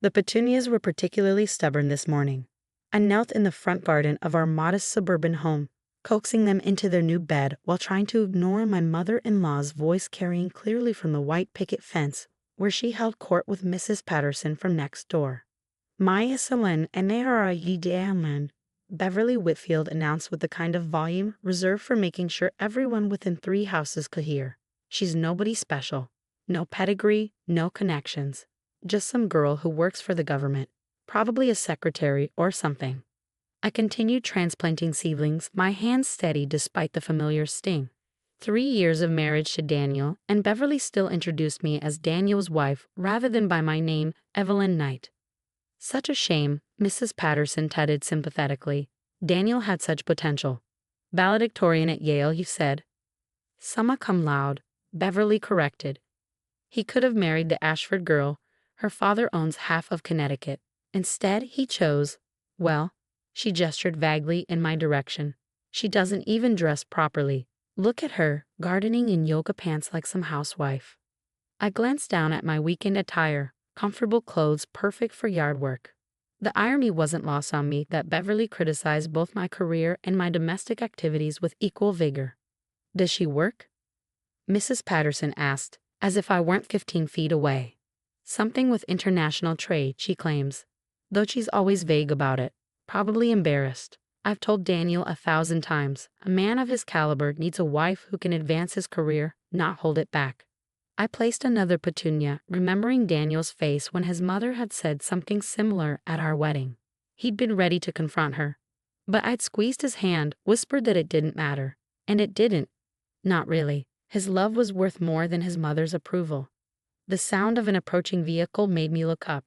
The petunias were particularly stubborn this morning. I knelt in the front garden of our modest suburban home, coaxing them into their new bed while trying to ignore my mother-in-law's voice carrying clearly from the white picket fence where she held court with Mrs. Patterson from next door. Maya Selen and Nehara Beverly Whitfield announced with the kind of volume reserved for making sure everyone within 3 houses could hear. She's nobody special. No pedigree, no connections. Just some girl who works for the government, probably a secretary or something. I continued transplanting seedlings, my hands steady despite the familiar sting. 3 years of marriage to Daniel, and Beverly still introduced me as Daniel's wife rather than by my name, Evelyn Knight. Such a shame, Mrs. Patterson tutted sympathetically. Daniel had such potential. Valedictorian at Yale, you said. Summa cum laude, Beverly corrected. He could have married the Ashford girl. Her father owns half of Connecticut. Instead, he chose, well, she gestured vaguely in my direction. She doesn't even dress properly. Look at her, gardening in yoga pants like some housewife. I glanced down at my weekend attire, comfortable clothes perfect for yard work. The irony wasn't lost on me that Beverly criticized both my career and my domestic activities with equal vigor. Does she work? Mrs. Patterson asked, as if I weren't 15 feet away. Something with international trade, she claims, though she's always vague about it, probably embarrassed. I've told Daniel 1,000 times, a man of his caliber needs a wife who can advance his career, not hold it back. I placed another petunia, remembering Daniel's face when his mother had said something similar at our wedding. He'd been ready to confront her. But I'd squeezed his hand, whispered that it didn't matter. And it didn't. Not really. His love was worth more than his mother's approval. The sound of an approaching vehicle made me look up.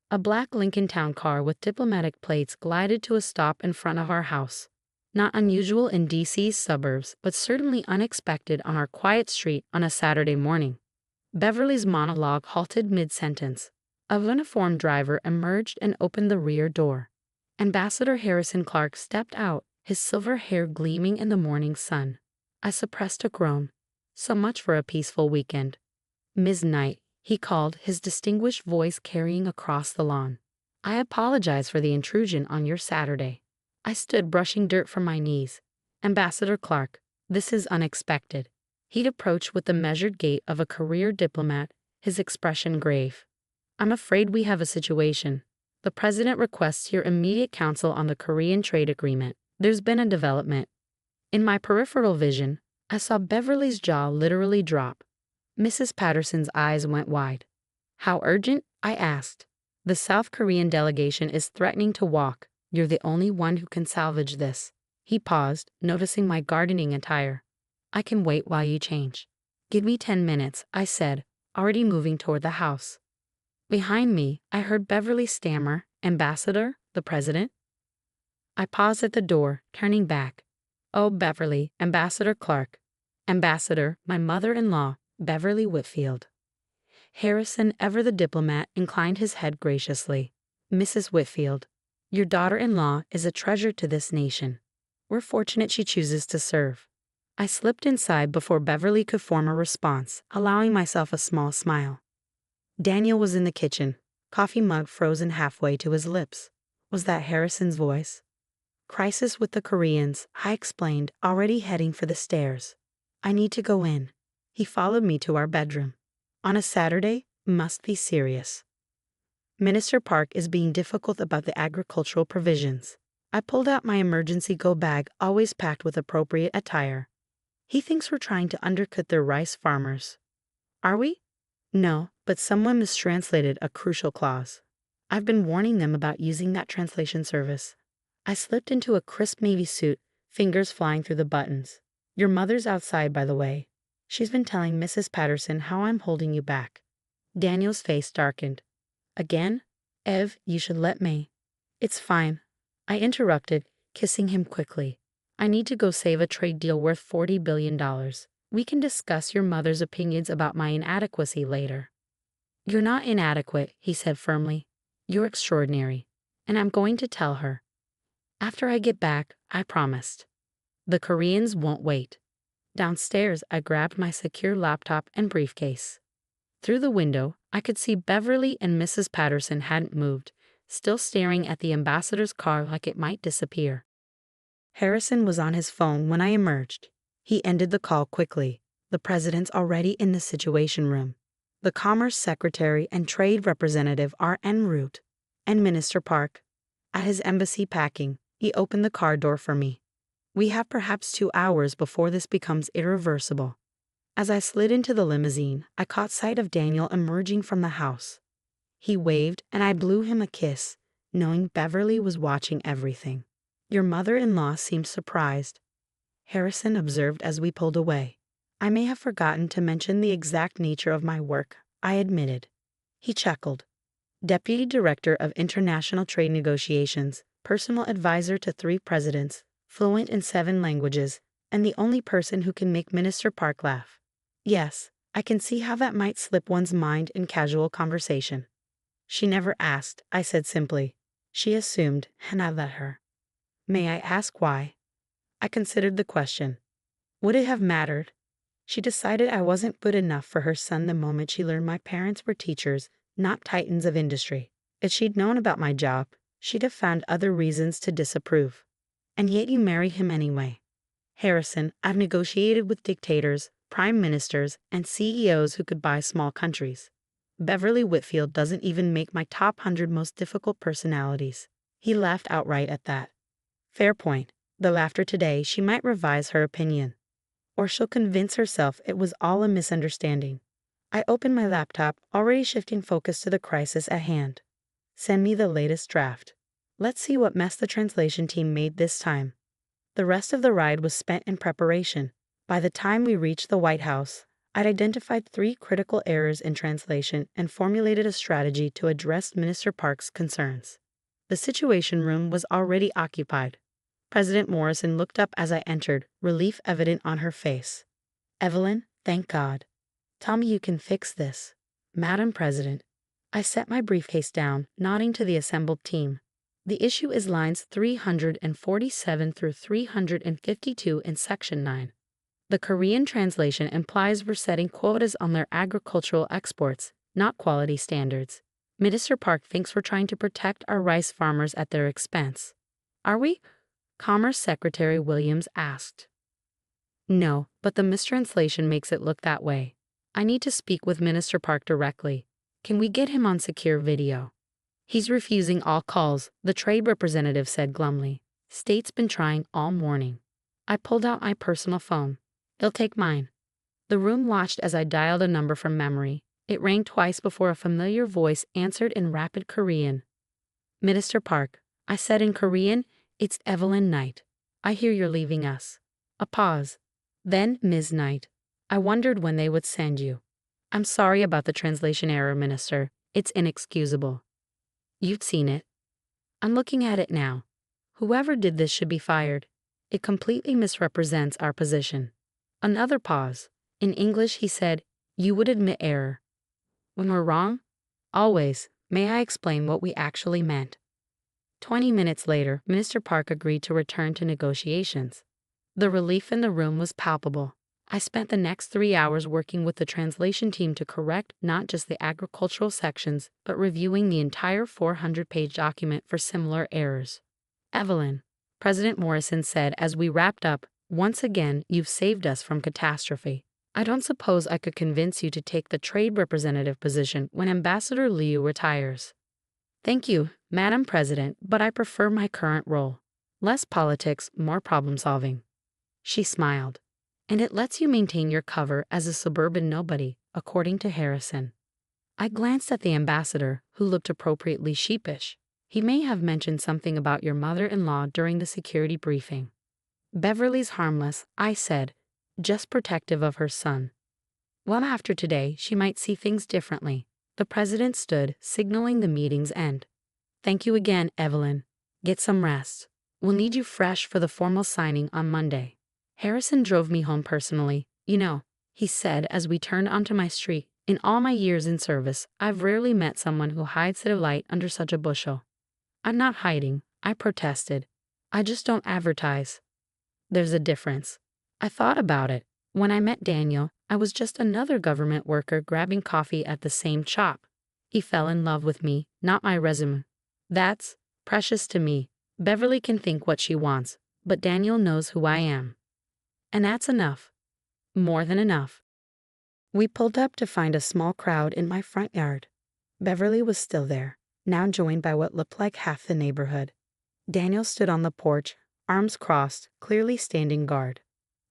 A black Lincoln Town car with diplomatic plates glided to a stop in front of our house. Not unusual in D.C.'s suburbs, but certainly unexpected on our quiet street on a Saturday morning. Beverly's monologue halted mid-sentence. A uniformed driver emerged and opened the rear door. Ambassador Harrison Clark stepped out, his silver hair gleaming in the morning sun. I suppressed a groan. So much for a peaceful weekend. Ms. Knight, he called, his distinguished voice carrying across the lawn. I apologize for the intrusion on your Saturday. I stood brushing dirt from my knees. Ambassador Clark, this is unexpected. He'd approached with the measured gait of a career diplomat, his expression grave. I'm afraid we have a situation. The president requests your immediate counsel on the Korean trade agreement. There's been a development. In my peripheral vision, I saw Beverly's jaw literally drop. Mrs. Patterson's eyes went wide. How urgent? I asked. The South Korean delegation is threatening to walk. You're the only one who can salvage this. He paused, noticing my gardening attire. I can wait while you change. Give me 10 minutes, I said, already moving toward the house. Behind me, I heard Beverly stammer, Ambassador, the president? I paused at the door, turning back. Oh, Beverly, Ambassador Clark. Ambassador, my mother-in-law, Beverly Whitfield. Harrison, ever the diplomat, inclined his head graciously. Mrs. Whitfield, your daughter-in-law is a treasure to this nation. We're fortunate she chooses to serve. I slipped inside before Beverly could form a response, allowing myself a small smile. Daniel was in the kitchen, coffee mug frozen halfway to his lips. Was that Harrison's voice? Crisis with the Koreans, I explained, already heading for the stairs. I need to go in. He followed me to our bedroom. On a Saturday, must be serious. Minister Park is being difficult about the agricultural provisions. I pulled out my emergency go bag, always packed with appropriate attire. He thinks we're trying to undercut their rice farmers. Are we? No, but someone mistranslated a crucial clause. I've been warning them about using that translation service. I slipped into a crisp navy suit, fingers flying through the buttons. Your mother's outside, by the way. She's been telling Mrs. Patterson how I'm holding you back. Daniel's face darkened. Again? Ev, you should let me. It's fine. I interrupted, kissing him quickly. I need to go save a trade deal worth $40 billion. We can discuss your mother's opinions about my inadequacy later. You're not inadequate, he said firmly. You're extraordinary. And I'm going to tell her. After I get back, I promised. The Koreans won't wait. Downstairs, I grabbed my secure laptop and briefcase. Through the window, I could see Beverly and Mrs. Patterson hadn't moved, still staring at the ambassador's car like it might disappear. Harrison was on his phone when I emerged. He ended the call quickly. The president's already in the Situation Room. The Commerce Secretary and Trade Representative are en route. And Minister Park, at his embassy packing, he opened the car door for me. We have perhaps 2 hours before this becomes irreversible. As I slid into the limousine, I caught sight of Daniel emerging from the house. He waved and I blew him a kiss, knowing Beverly was watching everything. Your mother-in-law seemed surprised, Harrison observed as we pulled away. I may have forgotten to mention the exact nature of my work, I admitted. He chuckled. Deputy Director of International Trade Negotiations, personal advisor to 3 presidents, fluent in 7 languages, and the only person who can make Minister Park laugh. Yes, I can see how that might slip one's mind in casual conversation. She never asked, I said simply. She assumed, and I let her. May I ask why? I considered the question. Would it have mattered? She decided I wasn't good enough for her son the moment she learned my parents were teachers, not titans of industry. If she'd known about my job, she'd have found other reasons to disapprove. And yet you marry him anyway. Harrison, I've negotiated with dictators, prime ministers, and CEOs who could buy small countries. Beverly Whitfield doesn't even make my top 100 most difficult personalities. He laughed outright at that. Fair point, though after today she might revise her opinion. Or she'll convince herself it was all a misunderstanding. I opened my laptop, already shifting focus to the crisis at hand. Send me the latest draft. Let's see what mess the translation team made this time. The rest of the ride was spent in preparation. By the time we reached the White House, I'd identified 3 critical errors in translation and formulated a strategy to address Minister Park's concerns. The Situation Room was already occupied. President Morrison looked up as I entered, relief evident on her face. Evelyn, thank God. Tell me you can fix this. Madam President. I set my briefcase down, nodding to the assembled team. The issue is lines 347 through 352 in Section 9. The Korean translation implies we're setting quotas on their agricultural exports, not quality standards. Minister Park thinks we're trying to protect our rice farmers at their expense. Are we? Commerce Secretary Williams asked. No, but the mistranslation makes it look that way. I need to speak with Minister Park directly. Can we get him on secure video? He's refusing all calls, the trade representative said glumly. State's been trying all morning. I pulled out my personal phone. They'll take mine. The room watched as I dialed a number from memory. It rang twice before a familiar voice answered in rapid Korean. Minister Park, I said in Korean, it's Evelyn Knight. I hear you're leaving us. A pause. Then, Ms. Knight. I wondered when they would send you. I'm sorry about the translation error, Minister. It's inexcusable. You've seen it. I'm looking at it now. Whoever did this should be fired. It completely misrepresents our position. Another pause. In English, he said, you would admit error. When we're wrong? Always. May I explain what we actually meant? 20 minutes later, Minister Park agreed to return to negotiations. The relief in the room was palpable. I spent the next 3 hours working with the translation team to correct not just the agricultural sections, but reviewing the entire 400-page document for similar errors. Evelyn, President Morrison said as we wrapped up, once again, you've saved us from catastrophe. I don't suppose I could convince you to take the trade representative position when Ambassador Liu retires. Thank you, Madam President, but I prefer my current role. Less politics, more problem-solving. She smiled. And it lets you maintain your cover as a suburban nobody, according to Harrison. I glanced at the ambassador, who looked appropriately sheepish. He may have mentioned something about your mother-in-law during the security briefing. Beverly's harmless, I said, just protective of her son. Well, after today, she might see things differently. The president stood, signaling the meeting's end. Thank you again, Evelyn. Get some rest. We'll need you fresh for the formal signing on Monday. Harrison drove me home personally, you know, he said as we turned onto my street. In all my years in service, I've rarely met someone who hides their light under such a bushel. I'm not hiding, I protested. I just don't advertise. There's a difference. I thought about it. When I met Daniel, I was just another government worker grabbing coffee at the same shop. He fell in love with me, not my resume. That's precious to me. Beverly can think what she wants, but Daniel knows who I am. And that's enough. More than enough. We pulled up to find a small crowd in my front yard. Beverly was still there, now joined by what looked like half the neighborhood. Daniel stood on the porch, arms crossed, clearly standing guard.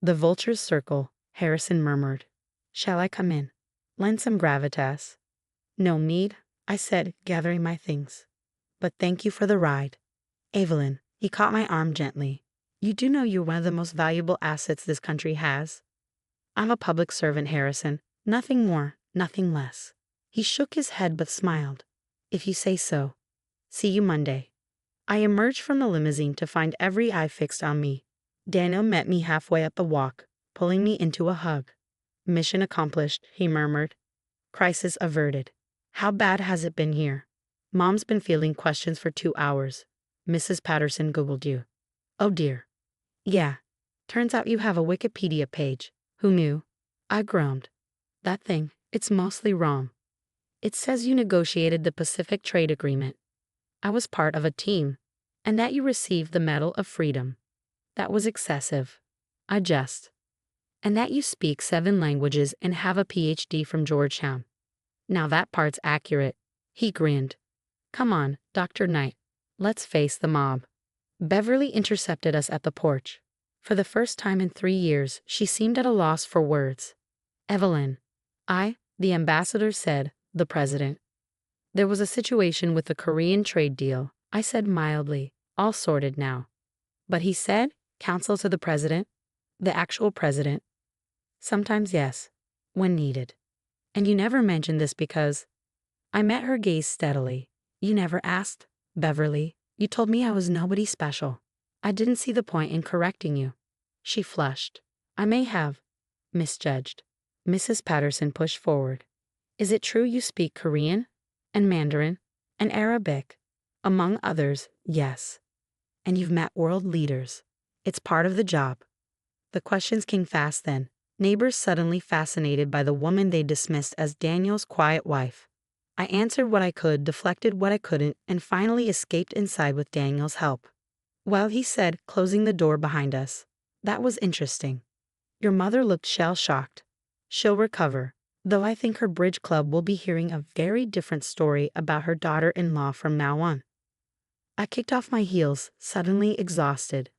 The vultures circle, Harrison murmured. Shall I come in? Lend some gravitas. No mead, I said, gathering my things. But thank you for the ride. Evelyn, he caught my arm gently. You do know you're one of the most valuable assets this country has. I'm a public servant, Harrison. Nothing more, nothing less. He shook his head but smiled. If you say so. See you Monday. I emerged from the limousine to find every eye fixed on me. Daniel met me halfway up the walk, pulling me into a hug. Mission accomplished, he murmured. Crisis averted. How bad has it been here? Mom's been fielding questions for 2 hours. Mrs. Patterson Googled you. Oh dear. Yeah. Turns out you have a Wikipedia page. Who knew? I groaned. That thing, it's mostly wrong. It says you negotiated the Pacific Trade Agreement. I was part of a team, and that you received the Medal of Freedom. That was excessive. I jest. And that you speak 7 languages and have a PhD from Georgetown. Now that part's accurate. He grinned. Come on, Dr. Knight. Let's face the mob. Beverly intercepted us at the porch. For the first time in 3 years, she seemed at a loss for words. Evelyn. The ambassador said, the president. There was a situation with the Korean trade deal, I said mildly, all sorted now. But he said, counsel to the president, the actual president. Sometimes yes, when needed. And you never mentioned this because... I met her gaze steadily. You never asked, Beverly. You told me I was nobody special. I didn't see the point in correcting you. She flushed. I may have misjudged. Mrs. Patterson pushed forward. Is it true you speak Korean? And Mandarin? And Arabic? Among others, yes. And you've met world leaders. It's part of the job. The questions came fast then. Neighbors suddenly fascinated by the woman they dismissed as Daniel's quiet wife. I answered what I could, deflected what I couldn't, and finally escaped inside with Daniel's help. Well, he said, closing the door behind us. That was interesting. Your mother looked shell-shocked. She'll recover, though I think her bridge club will be hearing a very different story about her daughter-in-law from now on. I kicked off my heels, suddenly exhausted.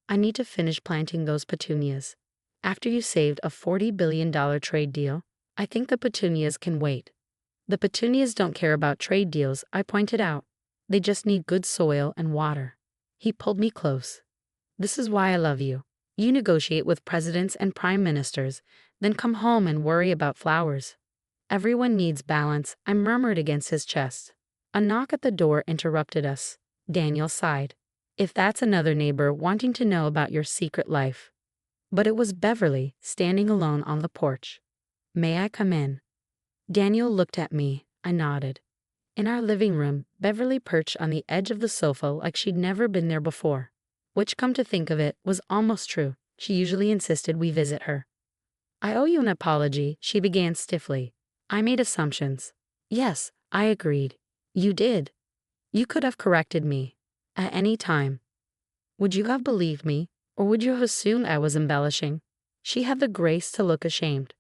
I need to finish planting those petunias. After you saved a $40 billion trade deal, I think the petunias can wait. The petunias don't care about trade deals, I pointed out. They just need good soil and water. He pulled me close. This is why I love you. You negotiate with presidents and prime ministers, then come home and worry about flowers. Everyone needs balance, I murmured against his chest. A knock at the door interrupted us. Daniel sighed. If that's another neighbor wanting to know about your secret life. But it was Beverly, standing alone on the porch. May I come in? Daniel looked at me. I nodded. In our living room, Beverly perched on the edge of the sofa like she'd never been there before. Which, come to think of it, was almost true. She usually insisted we visit her. I owe you an apology, she began stiffly. I made assumptions. Yes, I agreed. You did. You could have corrected me. At any time. Would you have believed me, or would you have assumed I was embellishing? She had the grace to look ashamed.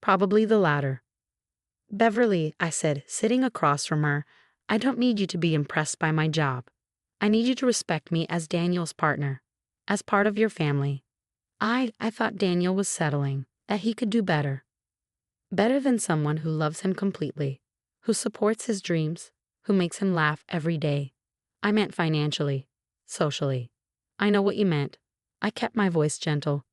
Probably the latter. Beverly, I said, sitting across from her, I don't need you to be impressed by my job. I need you to respect me as Daniel's partner, as part of your family. I thought Daniel was settling, that he could do better. Better than someone who loves him completely, who supports his dreams, who makes him laugh every day. I meant financially, socially. I know what you meant. I kept my voice gentle.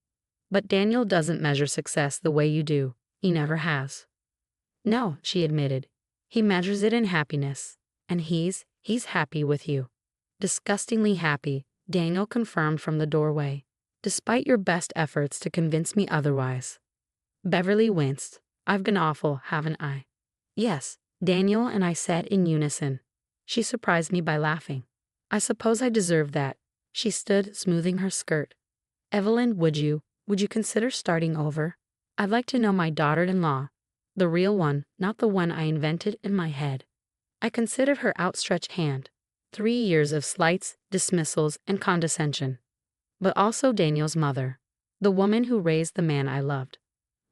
But Daniel doesn't measure success the way you do. He never has. No, she admitted. He measures it in happiness. And he's happy with you. Disgustingly happy, Daniel confirmed from the doorway, despite your best efforts to convince me otherwise. Beverly winced. I've been awful, haven't I? Yes, Daniel and I said in unison. She surprised me by laughing. I suppose I deserve that. She stood, smoothing her skirt. Evelyn, would you consider starting over? I'd like to know my daughter-in-law, the real one, not the one I invented in my head. I considered her outstretched hand. 3 years of slights, dismissals, and condescension. But also Daniel's mother, the woman who raised the man I loved.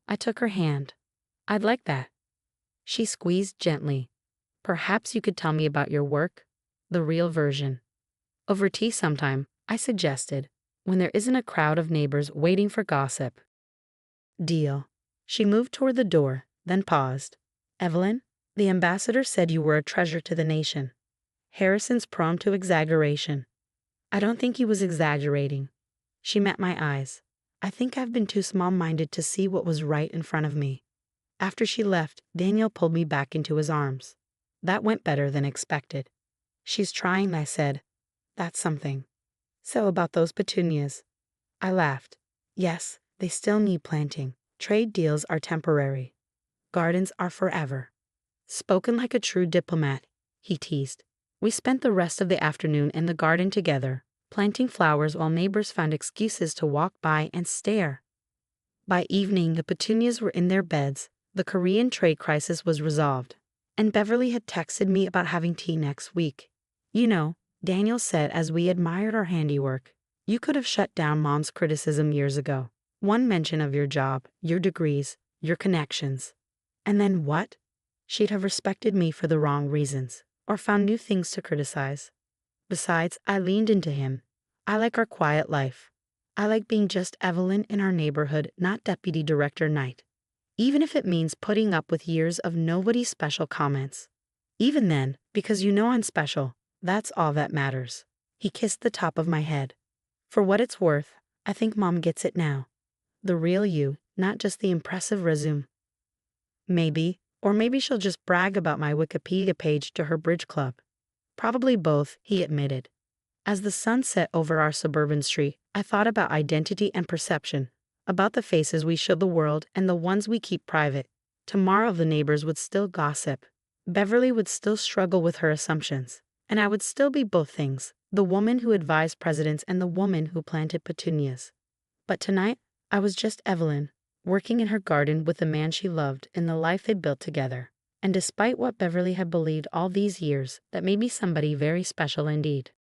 I took her hand. I'd like that. She squeezed gently. Perhaps you could tell me about your work, the real version. Over tea sometime, I suggested, when there isn't a crowd of neighbors waiting for gossip. Deal. She moved toward the door, then paused. Evelyn, the ambassador said you were a treasure to the nation. Harrison's prone to exaggeration. I don't think he was exaggerating. She met my eyes. I think I've been too small-minded to see what was right in front of me. After she left, Daniel pulled me back into his arms. That went better than expected. She's trying, I said. That's something. So about those petunias. I laughed. Yes, they still need planting. Trade deals are temporary. Gardens are forever. Spoken like a true diplomat, he teased. We spent the rest of the afternoon in the garden together, planting flowers while neighbors found excuses to walk by and stare. By evening, the petunias were in their beds, the Korean trade crisis was resolved, and Beverly had texted me about having tea next week. You know, Daniel said as we admired our handiwork, you could have shut down Mom's criticism years ago. One mention of your job, your degrees, your connections. And then what? She'd have respected me for the wrong reasons, or found new things to criticize. Besides, I leaned into him. I like our quiet life. I like being just Evelyn in our neighborhood, not Deputy Director Knight. Even if it means putting up with years of nobody special comments. Even then, because you know I'm special, that's all that matters. He kissed the top of my head. For what it's worth, I think Mom gets it now. The real you, not just the impressive resume. Maybe, or maybe she'll just brag about my Wikipedia page to her bridge club. Probably both, he admitted. As the sun set over our suburban street, I thought about identity and perception, about the faces we show the world and the ones we keep private. Tomorrow the neighbors would still gossip. Beverly would still struggle with her assumptions. And I would still be both things, the woman who advised presidents and the woman who planted petunias. But tonight, I was just Evelyn, working in her garden with the man she loved in the life they built together. And despite what Beverly had believed all these years, that made me somebody very special indeed.